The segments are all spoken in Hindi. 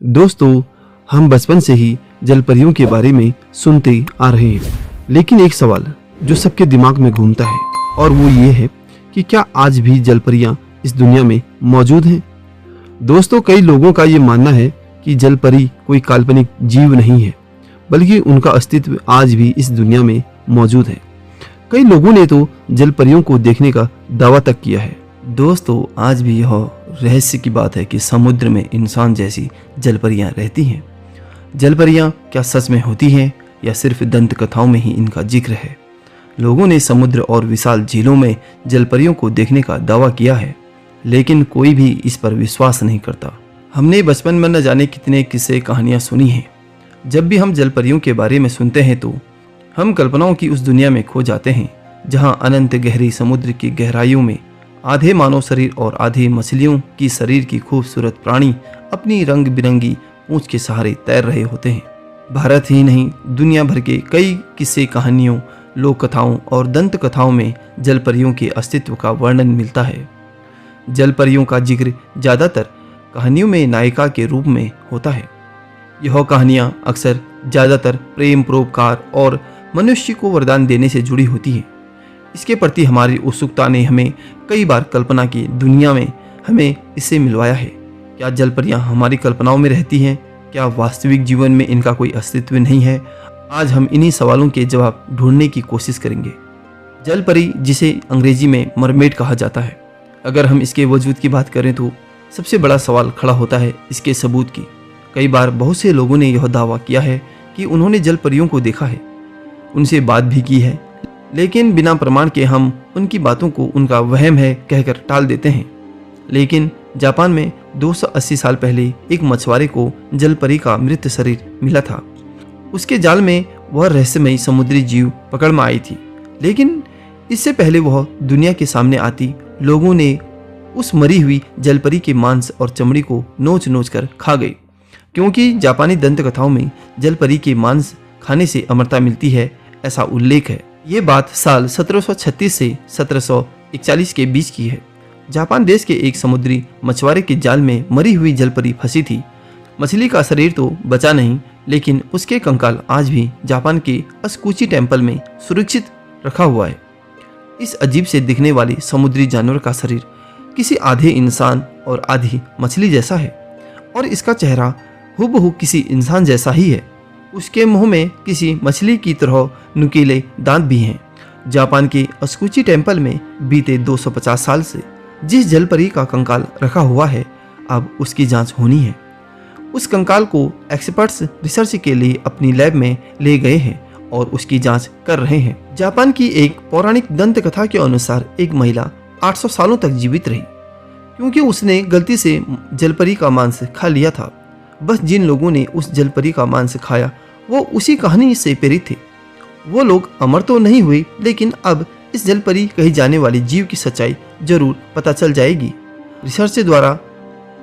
दोस्तों, हम बचपन से ही जलपरियों के बारे में सुनते आ रहे हैं, लेकिन एक सवाल जो सबके दिमाग में घूमता है और वो ये है कि क्या आज भी जलपरियां इस दुनिया में मौजूद हैं। दोस्तों, कई लोगों का ये मानना है कि जलपरी कोई काल्पनिक जीव नहीं है, बल्कि उनका अस्तित्व आज भी इस दुनिया में मौजूद है। कई लोगों ने तो जलपरियों को देखने का दावा तक किया है। दोस्तों, आज भी यह रहस्य की बात है कि समुद्र में इंसान जैसी जलपरियां रहती हैं। जलपरियां क्या सच में होती हैं या सिर्फ दंत कथाओं में ही इनका जिक्र है। लोगों ने समुद्र और विशाल झीलों में जलपरियों को देखने का दावा किया है, लेकिन कोई भी इस पर विश्वास नहीं करता। हमने बचपन में न जाने कितने किस्से कहानियां सुनी हैं। जब भी हम जलपरियों के बारे में सुनते हैं तो हम कल्पनाओं की उस दुनिया में खो जाते हैं जहां अनंत गहरी समुद्र की गहराइयों में आधे मानव शरीर और आधे मछलियों की शरीर की खूबसूरत प्राणी अपनी रंग बिरंगी पूंछ के सहारे तैर रहे होते हैं। भारत ही नहीं, दुनिया भर के कई किस्से कहानियों, लोक कथाओं और दंत कथाओं में जलपरियों के अस्तित्व का वर्णन मिलता है। जलपरियों का जिक्र ज़्यादातर कहानियों में नायिका के रूप में होता है। यह कहानियाँ अक्सर ज़्यादातर प्रेम, परोपकार और मनुष्य को वरदान देने से जुड़ी होती हैं। इसके प्रति हमारी उत्सुकता ने हमें कई बार कल्पना की दुनिया में हमें इससे मिलवाया है। क्या जलपरियां हमारी कल्पनाओं में रहती हैं? क्या वास्तविक जीवन में इनका कोई अस्तित्व नहीं है? आज हम इन्हीं सवालों के जवाब ढूंढने की कोशिश करेंगे। जलपरी, जिसे अंग्रेजी में मरमेड कहा जाता है, अगर हम इसके वजूद की बात करें तो सबसे बड़ा सवाल खड़ा होता है इसके सबूत की। कई बार बहुत से लोगों ने यह दावा किया है कि उन्होंने जलपरियों को देखा है, उनसे बात भी की है, लेकिन बिना प्रमाण के हम उनकी बातों को उनका वहम है कहकर टाल देते हैं। लेकिन जापान में 280 साल पहले एक मछुआरे को जलपरी का मृत शरीर मिला था। उसके जाल में वह रहस्यमयी समुद्री जीव पकड़ में आई थी, लेकिन इससे पहले वह दुनिया के सामने आती, लोगों ने उस मरी हुई जलपरी के मांस और चमड़ी को नोच नोच कर खा गए, क्योंकि जापानी दंत कथाओं में जलपरी के मांस खाने से अमरता मिलती है, ऐसा उल्लेख है। ये बात साल 1736 से 1741 के बीच की है। जापान देश के एक समुद्री मछुआरे के जाल में मरी हुई जलपरी फंसी थी। मछली का शरीर तो बचा नहीं, लेकिन उसके कंकाल आज भी जापान के अस्कुची टेम्पल में सुरक्षित रखा हुआ है। इस अजीब से दिखने वाली समुद्री जानवर का शरीर किसी आधे इंसान और आधी मछली जैसा है, और इसका चेहरा हूबहू किसी इंसान जैसा ही है। उसके मुंह में किसी मछली की तरह नुकीले दांत भी हैं। जापान के अस्कुची टेम्पल में बीते 250 साल से जिस जलपरी का कंकाल रखा हुआ है, अब उसकी जांच होनी है। उस कंकाल को एक्सपर्ट्स रिसर्च के लिए अपनी लैब में ले गए हैं और उसकी जांच कर रहे हैं। जापान की एक पौराणिक दंत कथा के अनुसार एक महिला 800 सालों तक जीवित रही, क्योंकि उसने गलती से जलपरी का मांस खा लिया था। बस जिन लोगों ने उस जलपरी का मांस खाया वो उसी कहानी से प्रेरित थे। वो लोग अमर तो नहीं हुए, लेकिन अब इस जलपरी कही जाने वाली जीव की सच्चाई जरूर पता चल जाएगी। रिसर्च द्वारा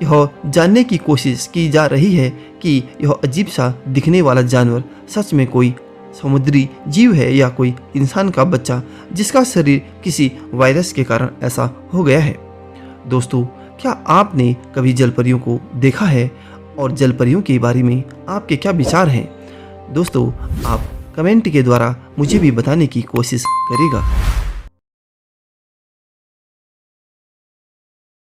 यह जानने की कोशिश की जा रही है कि यह अजीब सा दिखने वाला जानवर सच में कोई समुद्री जीव है या कोई इंसान का बच्चा जिसका शरीर किसी वायरस के कारण ऐसा हो गया है। दोस्तों, क्या आपने कभी जलपरियों को देखा है और जलपरियों के बारे में आपके क्या विचार हैं? दोस्तों, आप कमेंट के द्वारा मुझे भी बताने की कोशिश करिएगा।